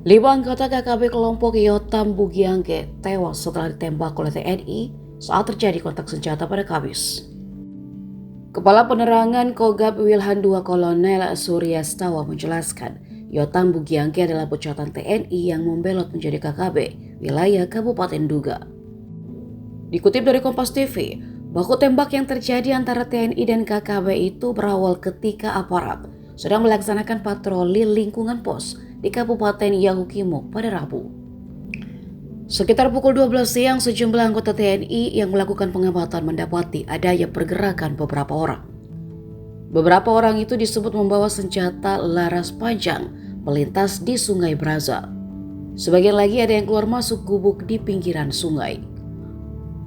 5 anggota KKB kelompok Yotam Bugiangge tewas setelah ditembak oleh TNI saat terjadi kontak senjata pada Kamis. Kepala Penerangan Kogab Wilhan II Kolonel Surya Stawa menjelaskan, Yotam Bugiangge adalah pecotan TNI yang membelot menjadi KKB wilayah Kabupaten Duga. Dikutip dari Kompas TV, baku tembak yang terjadi antara TNI dan KKB itu berawal ketika aparat sedang melaksanakan patroli lingkungan pos di Kabupaten Yahukimo pada Rabu. Sekitar pukul 12 siang, sejumlah anggota TNI yang melakukan pengamatan mendapati adanya pergerakan beberapa orang. Beberapa orang itu disebut membawa senjata laras panjang melintas di Sungai Braza. Sebagian lagi ada yang keluar masuk gubuk di pinggiran sungai.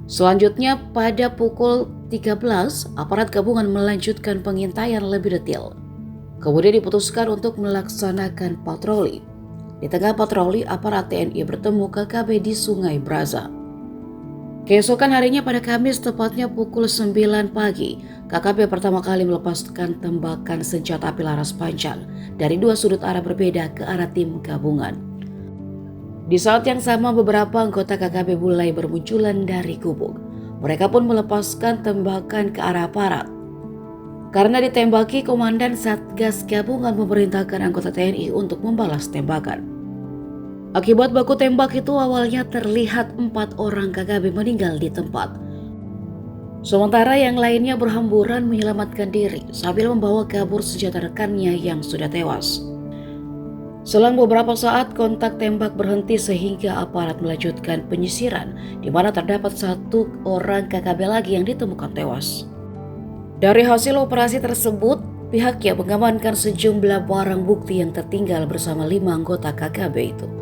Selanjutnya pada pukul 13, aparat gabungan melanjutkan pengintaian lebih detail. Kemudian diputuskan untuk melaksanakan patroli. Di tengah patroli, aparat TNI bertemu KKB di Sungai Braza. Keesokan harinya pada Kamis tepatnya pukul 9 pagi, KKB pertama kali melepaskan tembakan senjata api laras panjang dari dua sudut arah berbeda ke arah tim gabungan. Di saat yang sama, beberapa anggota KKB mulai bermunculan dari gubuk. Mereka pun melepaskan tembakan ke arah aparat. Karena ditembaki, Komandan Satgas Gabungan memerintahkan anggota TNI untuk membalas tembakan. Akibat baku tembak itu awalnya terlihat 4 orang KKB meninggal di tempat. Sementara yang lainnya berhamburan menyelamatkan diri sambil membawa kabur senjata rekannya yang sudah tewas. Selang beberapa saat kontak tembak berhenti sehingga aparat melanjutkan penyisiran di mana terdapat 1 orang KKB lagi yang ditemukan tewas. Dari hasil operasi tersebut, pihaknya mengamankan sejumlah barang bukti yang tertinggal bersama 5 anggota KKB itu.